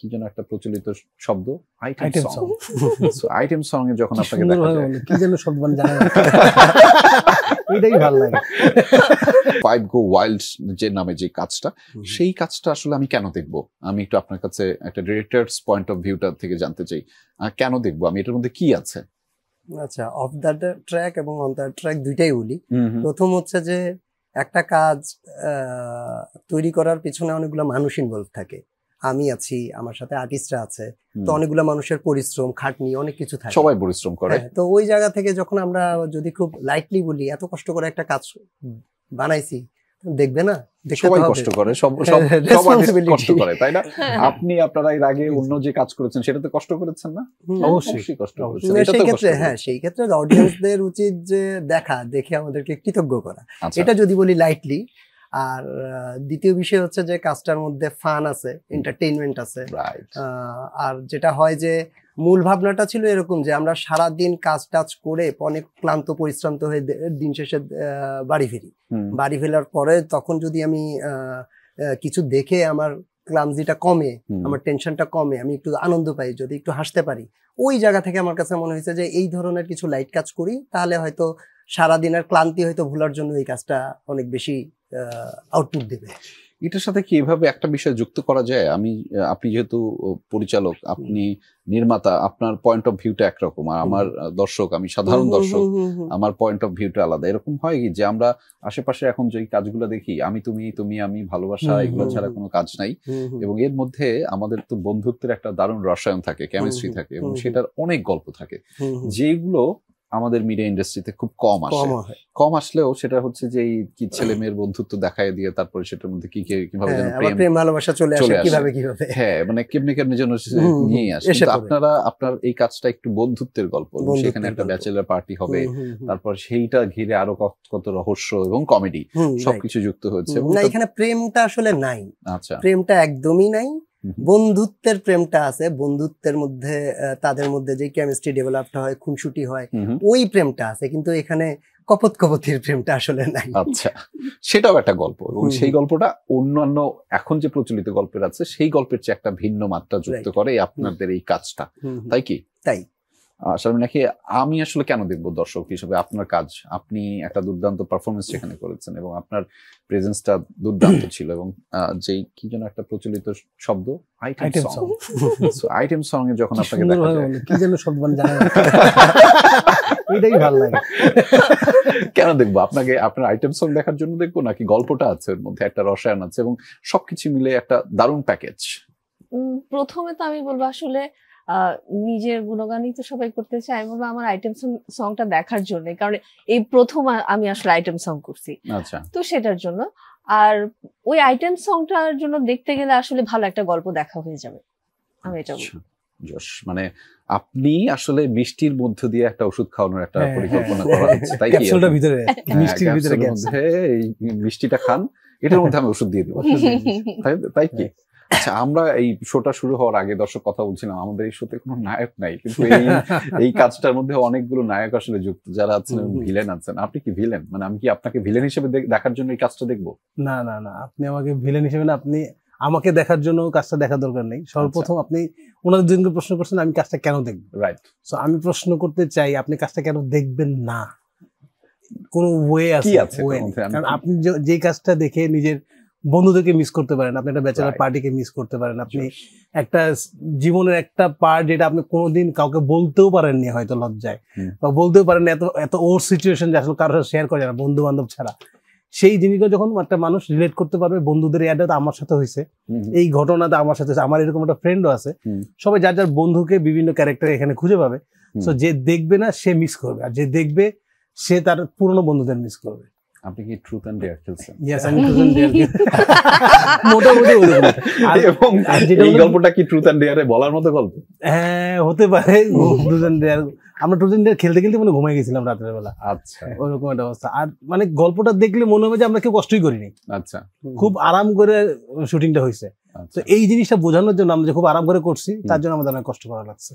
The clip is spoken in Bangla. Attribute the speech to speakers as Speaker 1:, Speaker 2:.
Speaker 1: কি যেন একটা প্রচলিত শব্দ, item song. So item song এ যখন আপনাকে দেখা যায়,
Speaker 2: কি যেন শব্দ মানে জানা না, এটাই ভালো লাগে।
Speaker 1: 5 Go Wild যে নামে যে কাজটা, সেই কাজটা আসলে আমি কেন দেখবো? আমি একটু আপনার কাছে একটা ডিরেক্টরস পয়েন্ট অফ ভিউটা থেকে জানতে চাই, কেন দেখবো আমি, এটার মধ্যে কি আছে?
Speaker 2: আচ্ছা, অফ দ্য ট্র্যাক এবং অন দ্য ট্র্যাক দুইটাই বলি। প্রথম হচ্ছে যে একটা কাজ তৈরি করার পিছনে অনেকগুলো মানুষ ইনভলভ থাকে। আমি আছি, আমার সাথে আর্টিস্টরা আছে, তো অনেকগুলো মানুষের পরিশ্রম, খাটনি, অনেক কিছু থাকে,
Speaker 1: সবাই পরিশ্রম করে।
Speaker 2: তো ওই জায়গা থেকে যখন আমরা যদি খুব লাইটলি বলি, এত কষ্ট করে একটা কাজ বানাইছি, দেখবে না,
Speaker 1: সবাই কষ্ট করে, সব কষ্ট করে, তাই না? আপনি আপনারা এর আগে অন্য যে কাজ করেছেন সেটাতে কষ্ট করেছেন না? অবশ্যই কষ্ট করেছেন।
Speaker 2: সেই ক্ষেত্রে অডিয়েন্সদের উচিত যে দেখে আমাদেরকে কৃতজ্ঞ করা, এটা যদি বলি লাইটলি। আর দ্বিতীয় বিষয় হচ্ছে যে কাজটার মধ্যে ফান আছে, এন্টারটেইনমেন্ট আছে। আর যেটা হয় যে মূল ভাবনাটা ছিল এরকম যে আমরা সারাদিন কাজ টাজ করে অনেক ক্লান্ত পরিশ্রান্ত হয়ে দিন শেষে বাড়ি ফিরি। বাড়ি ফেরার পরে তখন যদি আমি কিছু দেখে আমার ক্লামজিটা কমে, আমার টেনশনটা কমে, আমি একটু আনন্দ পাই, যদি একটু হাসতে পারি, ওই জায়গা থেকে আমার কাছে মনে হয়েছে যে এই ধরনের কিছু লাইট কাজ করি, তাহলে হয়তো সারাদিনের ক্লান্তি হয়তো ভোলার জন্য এই কাজটা অনেক বেশি আউটপুট দেবে।
Speaker 1: এটার সাথে কি এভাবে একটা বিষয় যুক্ত করা যায়? আপনি যেহেতু পরিচালক, আপনি নির্মাতা, আপনার পয়েন্ট অফ ভিউটা একরকম, আর আমার দর্শক, আমি সাধারণ দর্শক, আমার পয়েন্ট অফ ভিউটা আলাদা। এরকম হয় কি যে আমরা আশেপাশে এখন যে কাজগুলো দেখি, আমি তুমি, তুমি আমি, ভালোবাসা, এগুলো ছাড়া কোনো কাজ নাই, এবং এর মধ্যে আমাদের তো বন্ধুত্বের একটা দারুণ রসায়ন থাকে, কেমিস্ট্রি থাকে, এবং সেটার অনেক গল্প থাকে, যেগুলো আমাদের মিডিয়া ইন্ডাস্ট্রিতে খুব কম আসে। কম আসলেও সেটা হচ্ছে যে কি ছেলে মেয়ের বন্ধুত্ব দেখায় দিয়ে তারপরে সেটার মধ্যে কিভাবে যেন
Speaker 2: প্রেম ভালোবাসা চলে আসে, কিভাবে
Speaker 1: হ্যাঁ, মানে কেমনে যেন নিয়ে আসে। আপনার এই কাজটা একটু বন্ধুত্বের গল্প, সেখানে একটা ব্যাচেলর পার্টি হবে, তারপর সেইটা ঘিরে আরো কত রহস্য এবং কমেডি সবকিছু যুক্ত হয়েছে।
Speaker 2: না, এখানে প্রেমটা আসলে নাই।
Speaker 1: আচ্ছা,
Speaker 2: প্রেমটা একদমই নাই, বন্ধুত্বের প্রেমটা আছে। বন্ধুত্বের মধ্যে তাদের মধ্যে যে কেমিস্ট্রি ডেভেলপটা হয়, খুনসুটি হয়, ওই প্রেমটা আছে, কিন্তু এখানে কপতির প্রেমটা আসলে নাই।
Speaker 1: আচ্ছা, সেটাও একটা গল্প, এবং সেই গল্পটা অন্যান্য এখন যে প্রচলিত গল্পের আছে সেই গল্পের চেয়ে একটা ভিন্ন মাত্রা যুক্ত করে আপনাদের এই কাজটা, তাই কি?
Speaker 2: তাই
Speaker 1: আসলে নাকি আমি আসলে কেন দেখবো দর্শক হিসেবে আপনার কাজ? আপনি একটা দুর্দান্ত পারফরমেন্স সেখানে করেছেন, এবং আপনার প্রেজেন্সটা দুর্দান্ত ছিল, এবং যেই কি যেন একটা প্রচলিত শব্দ, item song. So item song এ যখন আপনাকে দেখা যায়,
Speaker 2: কি যেন শব্দ মানে জানা না, এটাই ভালো লাগে।
Speaker 1: কেন দেখবো আপনাকে? আপনার আইটেম সং দেখার জন্য দেখবো, নাকি গল্পটা আছে এর মধ্যে, একটা রসায়ন আছে, এবং সবকিছু মিলে একটা দারুণ প্যাকেজ?
Speaker 3: প্রথমে তো আমি বলবো আসলে নিজের গুণগানই তো সবাই করতে চায়, আমি বলবো আমার আইটেম সংটা দেখার জন্য, কারণ এই প্রথম আমি আসলে আইটেম সং করছি, তো সেটার জন্য। আর ওই আইটেম সংটার জন্য দেখতে গেলে আসলে ভালো একটা গল্প দেখা হয়ে যাবে, আমি এটা বলবো।
Speaker 1: মানে আপনি আসলে মিষ্টির মধ্য দিয়ে একটা ওষুধ খাওয়ানোর একটা পরিকল্পনা করা হচ্ছে, তাই কি?
Speaker 2: মিষ্টির ভিতরে
Speaker 1: এই মিষ্টিটা খান, এটার মধ্যে আমি ওষুধ দিয়ে দেবো, তাই কি? আচ্ছা, আমরা এই শোটা শুরু হওয়ার আগে দর্শক কথা বলছিলাম, আমাদের এই শোতে কোনো নায়ক নাই, কিন্তু এই কাজটার মধ্যে অনেকগুলো নায়ক আসলে যুক্ত, যারা আছেন ভিলেন আছেন। আপনি কি ভিলেন? মানে আমি কি আপনাকে ভিলেন হিসেবে দেখার জন্য এই কাজটা দেখবো?
Speaker 2: না না না, আপনি আমাকে ভিলেন হিসেবে না, আপনি আমাকে দেখার জন্য কাজটা দেখা দরকার নেই। সর্বপ্রথম আপনি ওনাদের দুজনকে প্রশ্ন করছেন আমি কাজটা কেন দেখবো, রাইট? সো আমি প্রশ্ন করতে চাই আপনি কাজটা কেন দেখবেন না, কোন ওয়ে আছে? কারণ আপনি যে কাজটা দেখে নিজের বন্ধুদেরকে মিস করতে পারেন, আপনি একটা ব্যাচেলর পার্টিকে মিস করতে পারেন, আপনি একটা জীবনের একটা পার্ট যেটা আপনি কোনোদিন কাউকে বলতেও পারেননি, হয়তো লজ্জায়, বা বলতেও পারেন এত ওর সিচুয়েশন যে আসলে কারোর সাথে শেয়ার করে না, বন্ধু বান্ধব ছাড়া। সেই জিনিসগুলো যখন একটা মানুষ রিলেট করতে পারবে, বন্ধুদের অ্যাডটা আমার সাথে হয়েছে, এই ঘটনাটা আমার সাথে, আমার এরকম একটা ফ্রেন্ডও আছে, সবাই যার যার বন্ধুকে বিভিন্ন ক্যারেক্টার এখানে খুঁজে পাবে। সো যে দেখবে না সে মিস করবে, আর যে দেখবে সে তার পুরনো বন্ধুদের মিস করবে।
Speaker 1: আপনি কি ট্রুথ এন্ড ডেয়ার খেলছেন?
Speaker 2: ইয়েস, আমি ট্রুথ এন্ড ডেয়ার মোটামুটি ওরকম।
Speaker 1: এবং এই গল্পটা কি ট্রুথ এন্ড ডেয়ারে বলার মতো গল্প?
Speaker 2: হ্যাঁ, হতে পারে। ট্রুথ এন্ড ডেয়ার, আমরা ট্রুথ এন্ড ডেয়ার খেলতে খেলতে মানে ঘুমাই গেছিলাম রাতের বেলা।
Speaker 1: আচ্ছা,
Speaker 2: ওরকম একটা অবস্থা। আর মানে গল্পটা দেখলে মনে হবে যে আমরা কেউ কষ্টই করিনি।
Speaker 1: আচ্ছা,
Speaker 2: খুব আরাম করে শুটিংটা হয়েছে। তো এই জিনিসটা বোঝানোর জন্য আমরা যে খুব আরাম করে করছি, তার জন্য আমাদের অনেক কষ্ট করা লাগছে।